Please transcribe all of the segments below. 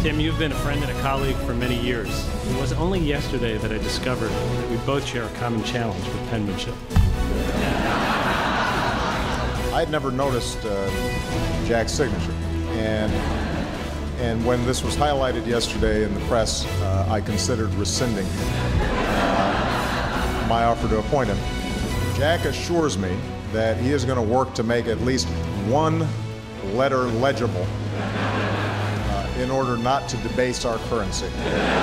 Tim, you've been a friend and a colleague for many years. It was only yesterday that I discovered that we both share a common challenge with penmanship. I had never noticed Jack's signature, and when this was highlighted yesterday in the press, I considered rescinding my offer to appoint him. Jack assures me that he is going to work to make at least one letter legible in order not to debase our currency.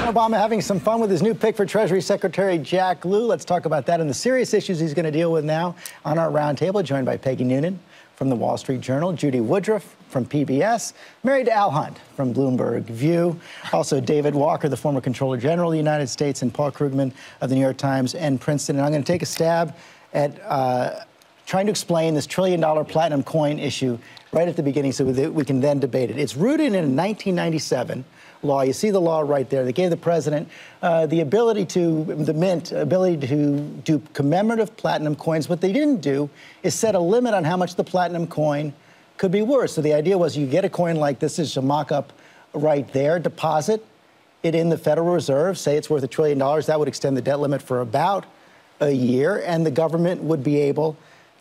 Obama having some fun with his new pick for Treasury Secretary Jack Lew. Let's talk about that and the serious issues he's going to deal with now on our roundtable, joined by Peggy Noonan from the Wall Street Journal, Judy Woodruff from PBS, married to Al Hunt from Bloomberg View, also David Walker, the former Comptroller General of the United States, and Paul Krugman of the New York Times and Princeton. And I'm going to take a stab at trying to explain this $1 trillion platinum coin issue right at the beginning so that we can then debate it. It's rooted in a 1997 law. You see the law right there. They gave the president the ability to, the mint, ability to do commemorative platinum coins. What they didn't do is set a limit on how much the platinum coin could be worth. So the idea was you get a coin like this, is a mock-up right there, deposit it in the Federal Reserve, say it's worth $1 trillion. That would extend the debt limit for about a year, and the government would be able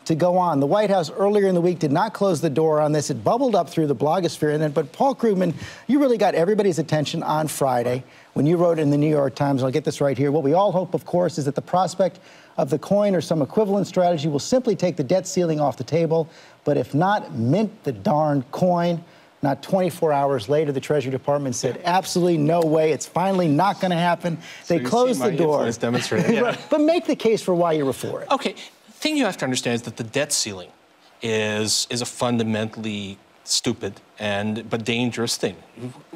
to go on. The White House earlier in the week did not close the door on this. It bubbled up through the blogosphere. But Paul Krugman, you really got everybody's attention on Friday when you wrote in the New York Times, and I'll get this right here, what we all hope, of course, is that the prospect of the coin or some equivalent strategy will simply take the debt ceiling off the table. But if not, mint the darn coin. Not 24 hours later, the Treasury Department said, absolutely no way. It's finally not going to happen. They closed the door. Yeah. But make the case for why you were for it. Okay. The thing you have to understand is that the debt ceiling is a fundamentally stupid but dangerous thing.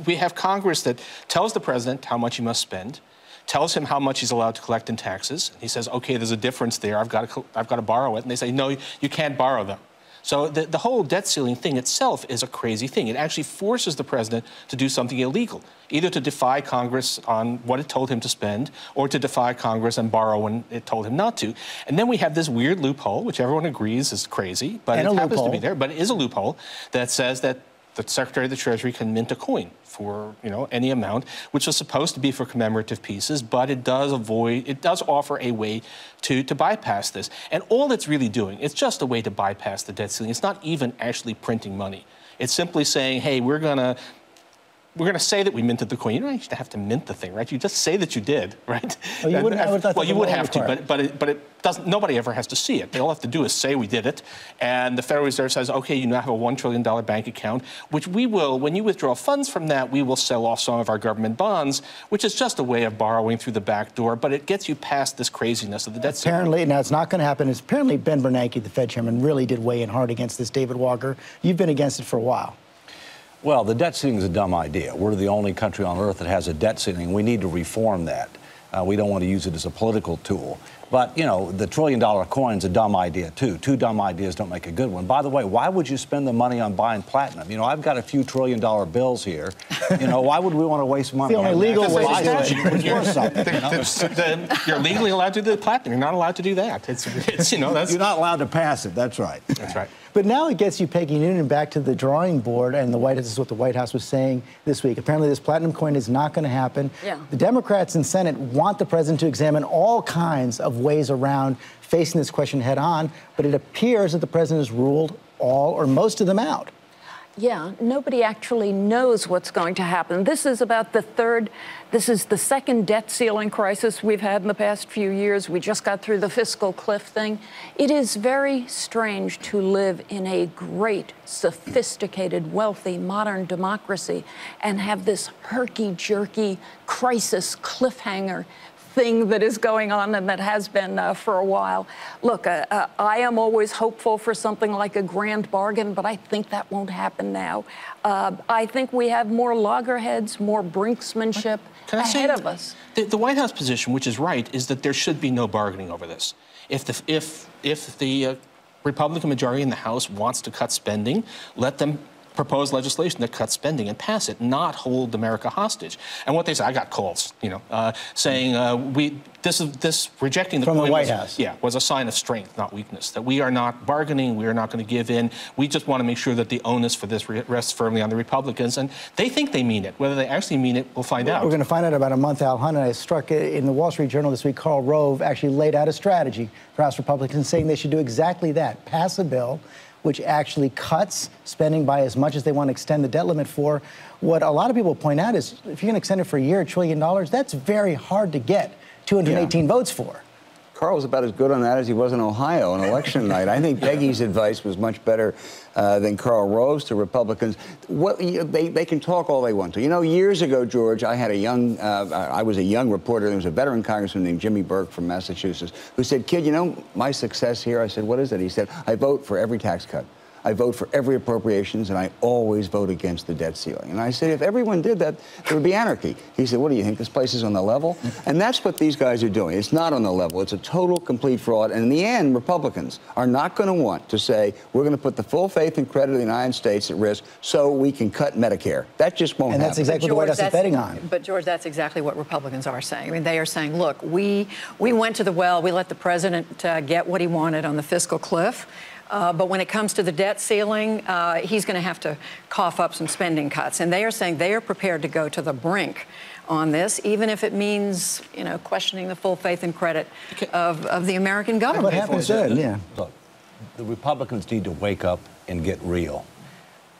We have Congress that tells the president how much he must spend, tells him how much he's allowed to collect in taxes. He says, okay, there's a difference there. I've got to borrow it. And they say, no, you can't borrow them. So the whole debt ceiling thing itself is a crazy thing. It actually forces the president to do something illegal, either to defy Congress on what it told him to spend or to defy Congress and borrow when it told him not to. And then we have this weird loophole, which everyone agrees is crazy, but it happens to be there. But it is a loophole that says that the Secretary of the Treasury can mint a coin for, any amount, which was supposed to be for commemorative pieces, but it does offer a way to bypass this. And all it's really doing, it's just a way to bypass the debt ceiling. It's not even actually printing money. It's simply saying, hey, we're gonna say that we minted the coin. You don't actually have to mint the thing, right? You just say that you did, right? Well, you wouldn't, well, you would have to, but it doesn't. Nobody ever has to see it. They all have to do is say we did it, and the Federal Reserve says, okay, you now have a $1 trillion bank account, which we will, when you withdraw funds from that, we will sell off some of our government bonds, which is just a way of borrowing through the back door, but it gets you past this craziness of the debt ceiling. Apparently, now it's not going to happen. Apparently, Ben Bernanke, the Fed chairman, really did weigh in hard against this. David Walker, you've been against it for a while. Well, the debt ceiling is a dumb idea. We're the only country on earth that has a debt ceiling. We need to reform that. We don't want to use it as a political tool. But, the $1 trillion coin's a dumb idea, too. Two dumb ideas don't make a good one. By the way, why would you spend the money on buying platinum? I've got a few $1 trillion bills here. Why would we want to waste money? The only legal way to do it. It's worth something. You're legally allowed to do the platinum. You're not allowed to do that. That's You're not allowed to pass it. That's right. That's right. But now it gets you, Peggy Noonan, back to the drawing board, and this is what the White House was saying this week. Apparently, this platinum coin is not going to happen. Yeah. The Democrats in Senate want the president to examine all kinds of ways around facing this question head on, but it appears that the president has ruled all or most of them out. Yeah, nobody actually knows what's going to happen. This is the second debt ceiling crisis we've had in the past few years. We just got through the fiscal cliff thing. It is very strange to live in a great, sophisticated, wealthy, modern democracy and have this herky-jerky crisis cliffhanger thing that is going on and that has been for a while. Look, I am always hopeful for something like a grand bargain, but I think that won't happen now. I think we have more loggerheads, more brinksmanship ahead of us. The White House position, which is right, is that there should be no bargaining over this. If the Republican majority in the House wants to cut spending, let them propose legislation that cuts spending and pass it, not hold America hostage. And what they say, I got calls, saying this rejecting the from coin the White House. Yeah, was a sign of strength, not weakness. That we are not bargaining, we are not going to give in. We just want to make sure that the onus for this rests firmly on the Republicans, and they think they mean it. Whether they actually mean it, we'll find out. We're going to find out about a month, Al Hunt, and I struck in the Wall Street Journal this week. Karl Rove actually laid out a strategy for House Republicans, saying they should do exactly that: pass a bill which actually cuts spending by as much as they want to extend the debt limit for. What a lot of people point out is, if you're going to extend it for a year, $1 trillion, that's very hard to get 218 votes for. Carl was about as good on that as he was in Ohio on election night. I think Peggy's advice was much better than Karl Rove's to Republicans. They can talk all they want to. You know, years ago, George, I was a young reporter. There was a veteran congressman named Jimmy Burke from Massachusetts who said, "Kid, you know, my success here." I said, "What is it?" He said, "I vote for every tax cut. I vote for every appropriations, and I always vote against the debt ceiling." And I said, if everyone did that, there would be anarchy. He said, "What do you think, this place is on the level?" And that's what these guys are doing. It's not on the level. It's a total, complete fraud. And in the end, Republicans are not going to want to say, we're going to put the full faith and credit of the United States at risk so we can cut Medicare. That just won't happen. And that's exactly what the White House is betting on. But, George, that's exactly what Republicans are saying. I mean, they are saying, look, we went to the well. We let the president get what he wanted on the fiscal cliff. But when it comes to the debt ceiling, he's going to have to cough up some spending cuts. And they are saying they are prepared to go to the brink on this, even if it means, questioning the full faith and credit of the American government. What happens then? Yeah. Look, the Republicans need to wake up and get real.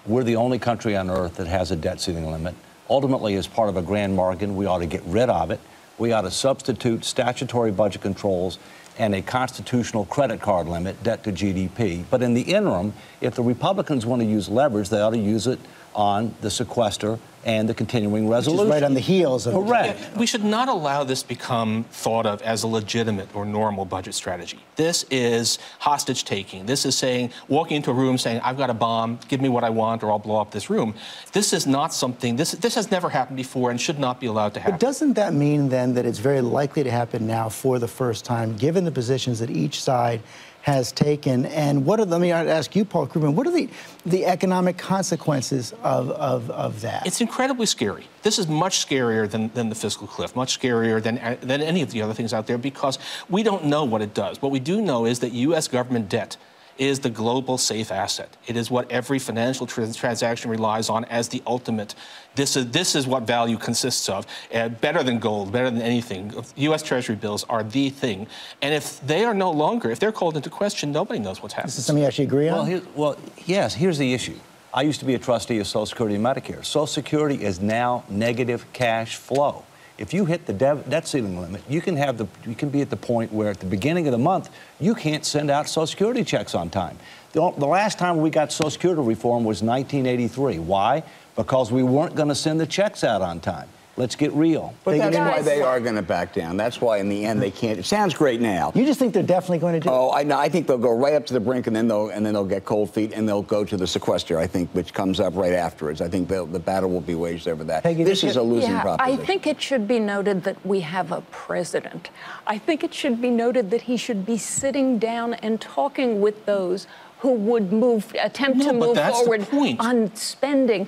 We're the only country on earth that has a debt ceiling limit. Ultimately, as part of a grand bargain, we ought to get rid of it. We ought to substitute statutory budget controls and a constitutional credit card limit, debt to GDP. But in the interim, if the Republicans want to use leverage, they ought to use it on the sequester and the continuing resolution. Which is right on the heels of it. Correct. We should not allow this become thought of as a legitimate or normal budget strategy. This is hostage taking. This is saying, walking into a room saying, I've got a bomb, give me what I want or I'll blow up this room. This is not something, this has never happened before and should not be allowed to happen. But doesn't that mean then that it's very likely to happen now for the first time, given the positions that each side has taken? And let me ask you, Paul Krugman, what are the economic consequences of that? It's incredibly scary. This is much scarier than the fiscal cliff, much scarier than any of the other things out there, because we don't know what it does. What we do know is that U.S. government debt is the global safe asset. It is what every financial transaction relies on as the ultimate. This is what value consists of. Better than gold, better than anything. U.S. Treasury bills are the thing. And if they are no longer, if they're called into question, nobody knows what's happening. This is something you actually agree on? Well, yes, here's the issue. I used to be a trustee of Social Security and Medicare. Social Security is now negative cash flow. If you hit the debt ceiling limit, you can be at the point where at the beginning of the month, you can't send out Social Security checks on time. The last time we got Social Security reform was 1983. Why? Because we weren't going to send the checks out on time. Let's get real. But that's why they are going to back down. That's why, in the end, they can't. It sounds great now. You just think they're definitely going to do it? Oh, I think they'll go right up to the brink, and then they'll get cold feet, and they'll go to the sequester, I think, which comes up right afterwards. I think the battle will be waged over that. Peggy, this is a losing proposition. I think it should be noted that we have a president. I think it should be noted that he should be sitting down and talking with those who would attempt to move forward on spending.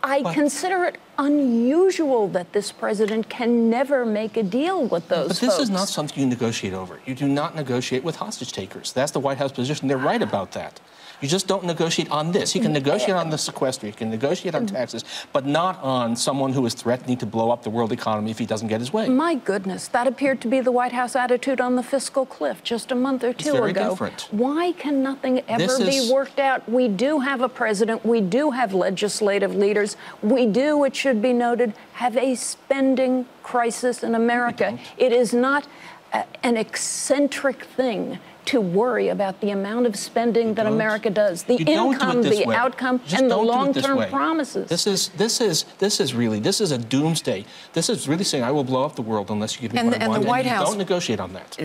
I consider it unusual that this president can never make a deal with those folks. But this is not something you negotiate over. You do not negotiate with hostage takers. That's the White House position. They're right about that. You just don't negotiate on this. You can negotiate on the sequester, you can negotiate on taxes, but not on someone who is threatening to blow up the world economy if he doesn't get his way. My goodness, that appeared to be the White House attitude on the fiscal cliff just a month or two ago. It's very different. Why can nothing ever be worked out? We do have a president, we do have legislative leaders, we do, it should be noted, have a spending crisis in America. It is not an eccentric thing to worry about the amount of spending that America does, the income, the outcome, and the long-term promises. This is a doomsday. This is really saying, I will blow up the world unless you give me what I want. And the White House, don't negotiate on that.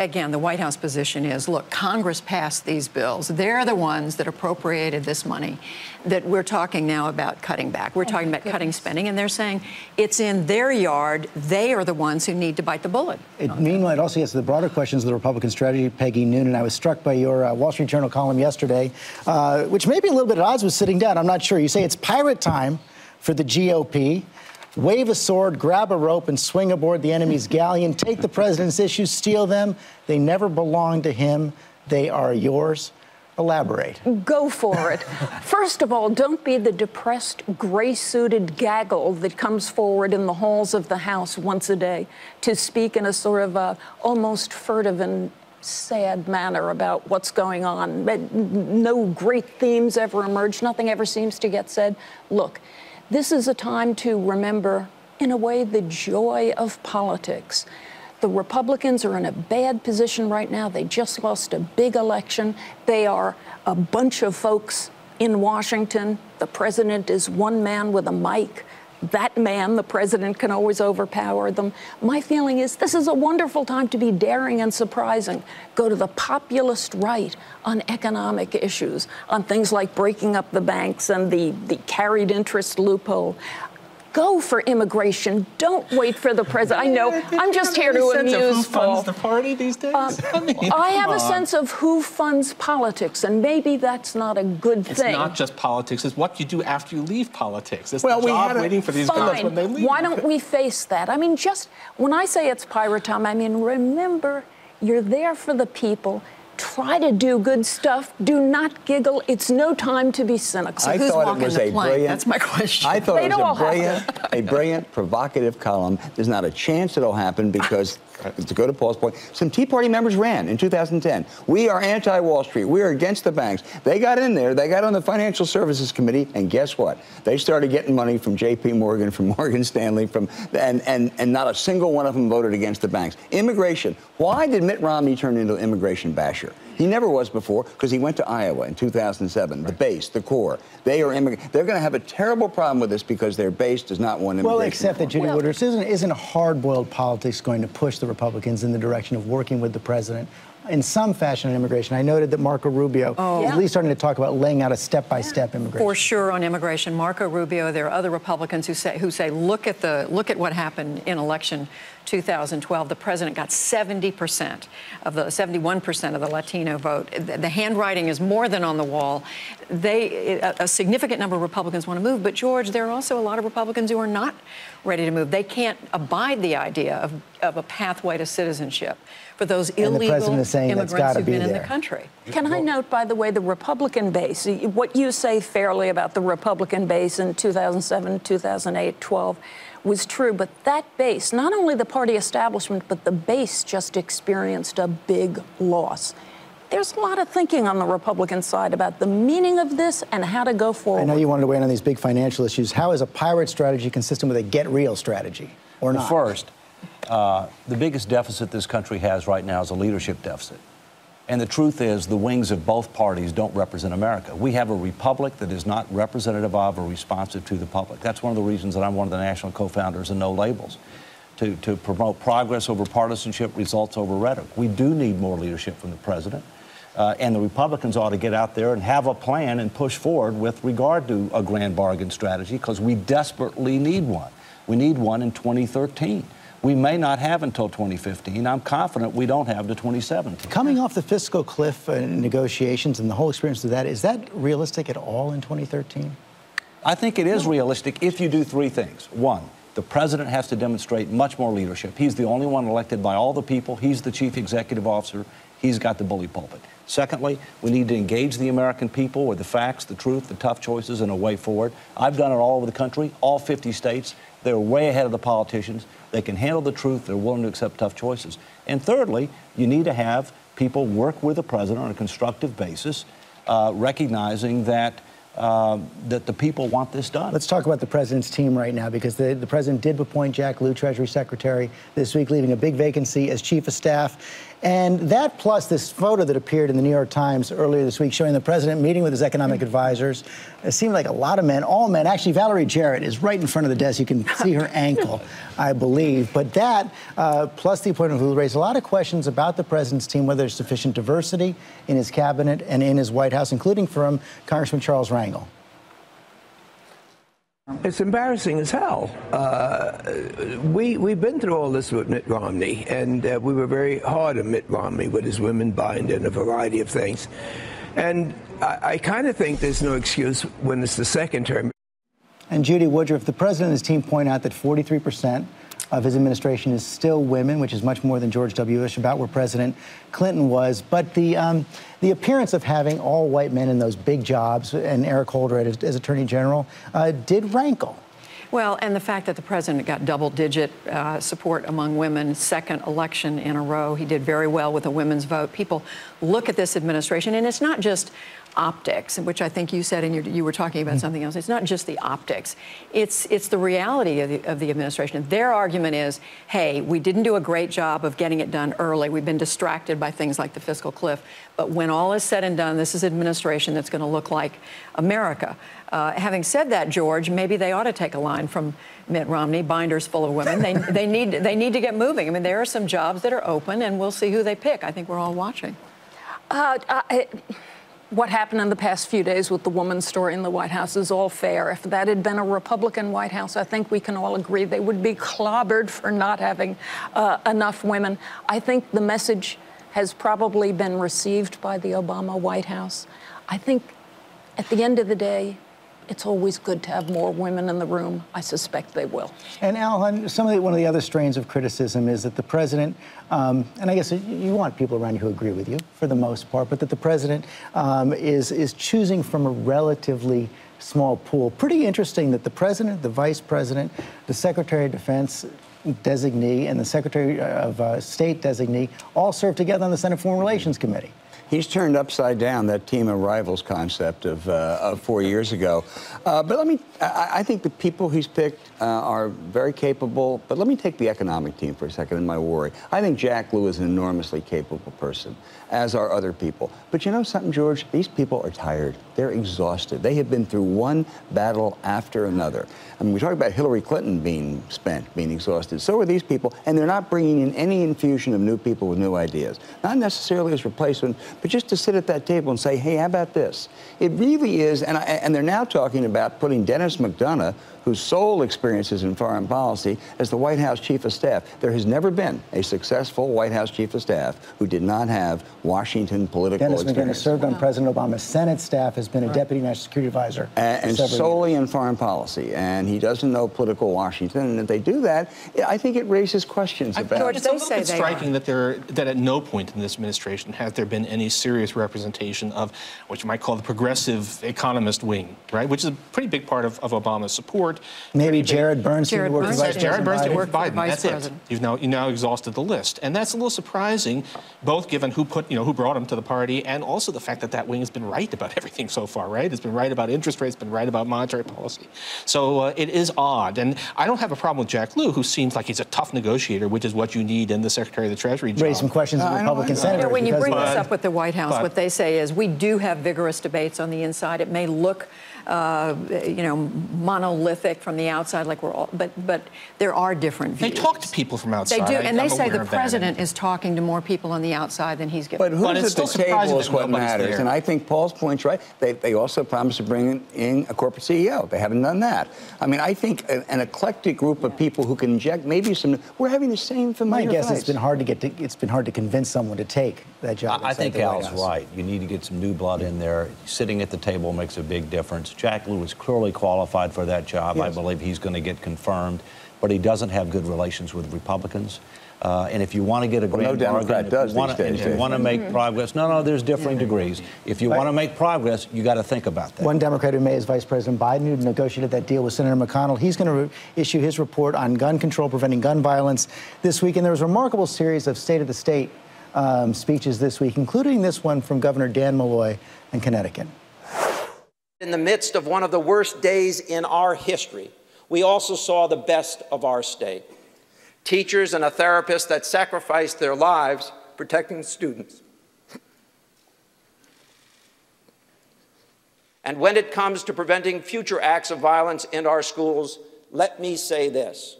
Again, the White House position is, look, Congress passed these bills. They're the ones that appropriated this money that we're talking now about cutting back. We're talking about cutting spending, and they're saying it's in their yard. They are the ones who need to bite the bullet. Meanwhile, it also gets to the broader questions of the Republican strategy strategy, Peggy Noonan. I was struck by your Wall Street Journal column yesterday, which may be a little bit at odds with sitting down. I'm not sure. You say it's pirate time for the GOP. Wave a sword, grab a rope, and swing aboard the enemy's galleon. Take the president's issues, steal them. They never belong to him. They are yours. Elaborate. Go for it. First of all, don't be the depressed, gray-suited gaggle that comes forward in the halls of the House once a day to speak in a sort of almost furtive and sad manner about what's going on. No great themes ever emerge. Nothing ever seems to get said. Look, this is a time to remember, in a way, the joy of politics. The Republicans are in a bad position right now. They just lost a big election. They are a bunch of folks in Washington. The president is one man with a mic. That man, the president, can always overpower them. My feeling is this is a wonderful time to be daring and surprising. Go to the populist right on economic issues, on things like breaking up the banks and the carried interest loophole. Go for immigration. Don't wait for the president. I know. I'm just here to amuse Paul. Who funds the party these days? I have a sense of who funds politics, and maybe that's not a good thing. It's not just politics. It's what you do after you leave politics. It's the job waiting for these guys when they leave. Why don't we face that? I mean, just when I say it's pirate time, I mean, remember, you're there for the people. Try to do good stuff. Do not giggle. It's no time to be cynical. So who's walking the plank? That's my question. I thought it was a brilliant, provocative column. There's not a chance it'll happen because, to go to Paul's point, some Tea Party members ran in 2010. We are anti-Wall Street. We are against the banks. They got in there. They got on the Financial Services Committee, and guess what? They started getting money from J.P. Morgan, from Morgan Stanley, and not a single one of them voted against the banks. Immigration. Why did Mitt Romney turn into an immigration basher? He never was before because he went to Iowa in 2007. Right. The base, the core. They're going to have a terrible problem with this because their base does not want immigration. Well, except that, Judy Woodruff, isn't hard-boiled politics going to push the Republicans in the direction of working with the president in some fashion on immigration? I noted that Marco Rubio is at least starting to talk about laying out a step-by-step immigration. For sure on immigration. Marco Rubio, there are other Republicans who say look at what happened in election 2012. The president got 71% of the Latino vote. The handwriting is more than on the wall. A significant number of Republicans want to move, but George, there are also a lot of Republicans who are not ready to move. They can't abide the idea of a pathway to citizenship for those illegal immigrants who've been in the country. Can I note, by the way, the Republican base, what you say fairly about the Republican base in 2007, 2008, 12, was true, but that base, not only the party establishment, but the base just experienced a big loss. There's a lot of thinking on the Republican side about the meaning of this and how to go forward. I know you wanted to weigh in on these big financial issues. How is a pirate strategy consistent with a get real strategy, or not? Well, first, the biggest deficit this country has right now is a leadership deficit. And the truth is, the wings of both parties don't represent America. We have a republic that is not representative of or responsive to the public. That's one of the reasons that I'm one of the national co-founders of No Labels, to promote progress over partisanship, results over rhetoric. We do need more leadership from the president. And the Republicans ought to get out there and have a plan and push forward with regard to a grand bargain strategy, because we desperately need one. We need one in 2013. We may not have until 2015. I'm confident we don't have to 2017. Coming off the fiscal cliff negotiations and the whole experience of that, is that realistic at all in 2013? I think it is realistic if you do three things. One, the president has to demonstrate much more leadership. He's the only one elected by all the people. He's the chief executive officer. He's got the bully pulpit. Secondly, we need to engage the American people with the facts, the truth, the tough choices, and a way forward. I've done it all over the country, all 50 states. They're way ahead of the politicians. They can handle the truth. They're willing to accept tough choices. And thirdly, you need to have people work with the president on a constructive basis, recognizing that the people want this done. Let's talk about the president's team right now, because the president did appoint Jack Lew, Treasury Secretary, this week, leaving a big vacancy as chief of staff. And that, plus this photo that appeared in the New York Times earlier this week showing the president meeting with his economic advisors, it seemed like a lot of men, all men. Actually, Valerie Jarrett is right in front of the desk. You can see her ankle, I believe. But that, plus the appointment of Lew, raised a lot of questions about the president's team, whether there's sufficient diversity in his cabinet and in his White House, including from Congressman Charles Rangel. It's embarrassing as hell. we've been through all this with Mitt Romney, and we were very hard on Mitt Romney with his women bind and a variety of things. And I kind of think there's no excuse when it's the second term. And Judy Woodruff, the president and his team point out that 43% of his administration is still women, which is much more than George W. Bush, about where President Clinton was. But the appearance of having all white men in those big jobs, and Eric Holder as Attorney General, did rankle. Well, and the fact that the president got double-digit support among women, second election in a row. He did very well with the women's vote. People look at this administration, and it's not just optics, which I think you said, and you were talking about something else. It's not just the optics. It's the reality of the administration. Their argument is, hey, we didn't do a great job of getting it done early. We've been distracted by things like the fiscal cliff. But when all is said and done, this is an administration that's going to look like America. Having said that, George, maybe they ought to take a line from Mitt Romney, binders full of women. They need to get moving. I mean, there are some jobs that are open, and we'll see who they pick. I think we're all watching. What happened in the past few days with the woman's story in the White House is all fair. If that had been a Republican White House, I think we can all agree they would be clobbered for not having enough women. I think the message has probably been received by the Obama White House. I think at the end of the day, it's always good to have more women in the room. I suspect they will. And Al, one of the other strains of criticism is that the president, and I guess you want people around you who agree with you for the most part, but that the president is choosing from a relatively small pool. Pretty interesting that the president, the vice president, the secretary of defense designee, and the secretary of state designee all serve together on the Senate Foreign Relations Committee. He's turned upside down that team of rivals concept of 4 years ago. But I think the people he's picked are very capable. But let me take the economic team for a second in my worry. I think Jack Lew is an enormously capable person, as are other people. But you know something, George? These people are tired. They're exhausted. They have been through one battle after another. I mean, we talk about Hillary Clinton being spent, being exhausted. So are these people, and they're not bringing in any infusion of new people with new ideas. Not necessarily as replacement, but just to sit at that table and say, hey, how about this? It really is, and they're now talking about putting Dennis McDonough, whose sole experience is in foreign policy, as the White House Chief of Staff. There has never been a successful White House Chief of Staff who did not have Washington political experience. Dennis McDonough served on President Obama's Senate staff, has been a Deputy National Security Advisor. And solely in foreign policy. And he doesn't know political Washington. And if they do that, I think it raises questions about... George, it's a little bit striking that at no point in this administration has there been any serious representation of what you might call the progressive economist wing, right? Which is a pretty big part of Obama's support. Maybe Jared Bernstein worked with Biden. That's it. You've now exhausted the list, and that's a little surprising, both given who brought him to the party, and also the fact that that wing has been right about everything so far, right? It's been right about interest rates, been right about monetary policy. So it is odd, and I don't have a problem with Jack Lew, who seems like he's a tough negotiator, which is what you need in the Secretary of the Treasury job. Raise some questions with Republican senators. When you bring this up with the White House, what they say is we do have vigorous debates on the inside. It may look monolithic from the outside, like we're all, but there are different views. They talk to people from outside. They do, and they say the president is talking to more people on the outside than he's getting. But who's at the table is what matters, there. and I think Paul's point's right. They also promised to bring in a corporate CEO. They haven't done that. I mean, I think an eclectic group of people who can inject maybe some. We're having the same familiar. My guess it's been hard to convince someone to take that job. I think Al's right. You need to get some new blood in there. Sitting at the table makes a big difference. Jack Lew is clearly qualified for that job. Yes. I believe he's going to get confirmed, but he doesn't have good relations with Republicans. And if you want to get a grand bargain, if you want to make progress, there's differing degrees. If you want to make progress, you got to think about that. One Democrat who may is Vice President Biden, who negotiated that deal with Senator McConnell. He's going to issue his report on gun control, preventing gun violence this week. And there was a remarkable series of State of the State speeches this week, including this one from Governor Dan Malloy in Connecticut. In the midst of one of the worst days in our history, we also saw the best of our state. Teachers and a therapist that sacrificed their lives protecting students. And when it comes to preventing future acts of violence in our schools, let me say this: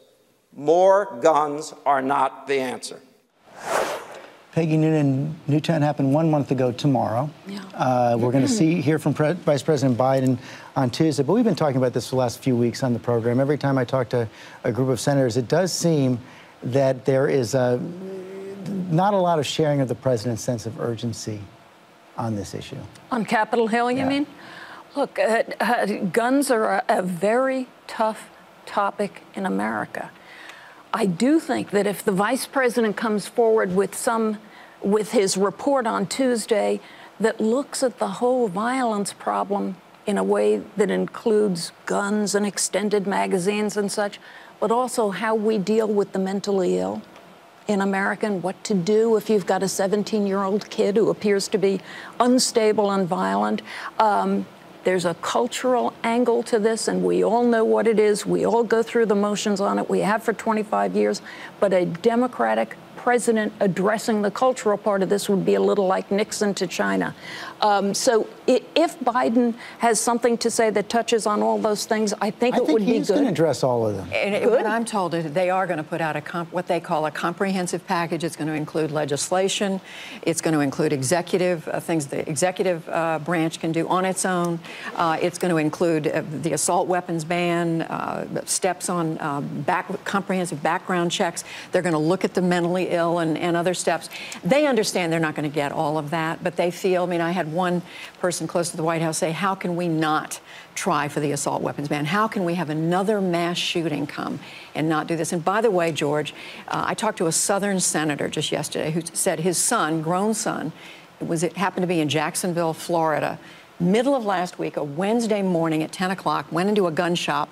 more guns are not the answer. Peggy Noonan, Newtown happened 1 month ago tomorrow. Yeah. We're going to hear from Vice President Biden on Tuesday, but we've been talking about this for the last few weeks on the program. Every time I talk to a group of senators, it does seem that there is not a lot of sharing of the president's sense of urgency on this issue. On Capitol Hill, you mean? Look, guns are a very tough topic in America. I do think that if the vice president comes forward with his report on Tuesday that looks at the whole violence problem in a way that includes guns and extended magazines and such, but also how we deal with the mentally ill in America and what to do if you've got a 17-year-old kid who appears to be unstable and violent. There's a cultural angle to this, and we all know what it is. We all go through the motions on it. We have for 25 years. But a Democratic president addressing the cultural part of this would be a little like Nixon to China. So if Biden has something to say that touches on all those things, I think it would be good. I think he's going to address all of them. And what I'm told is they are going to put out what they call a comprehensive package. It's going to include legislation. It's going to include executive things the executive branch can do on its own. It's going to include the assault weapons ban, steps on comprehensive background checks. They're going to look at the mentally ill and other steps. They understand they're not going to get all of that, but they feel, I mean, I had one person close to the White House say, how can we not try for the assault weapons ban? How can we have another mass shooting come and not do this? And by the way, George, I talked to a Southern senator just yesterday who said his son, grown son, it happened to be in Jacksonville, Florida, middle of last week, a Wednesday morning at 10 o'clock, went into a gun shop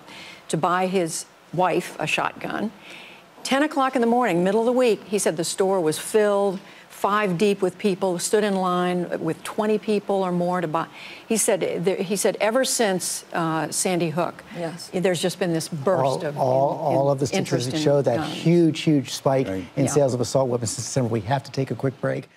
to buy his wife a shotgun. 10 o'clock in the morning, middle of the week, he said the store was filled, 5 deep with people, stood in line with 20 people or more to buy. He said ever since Sandy Hook, there's just been this burst all of the statistics show that huge spike in sales of assault weapons in December. We have to take a quick break.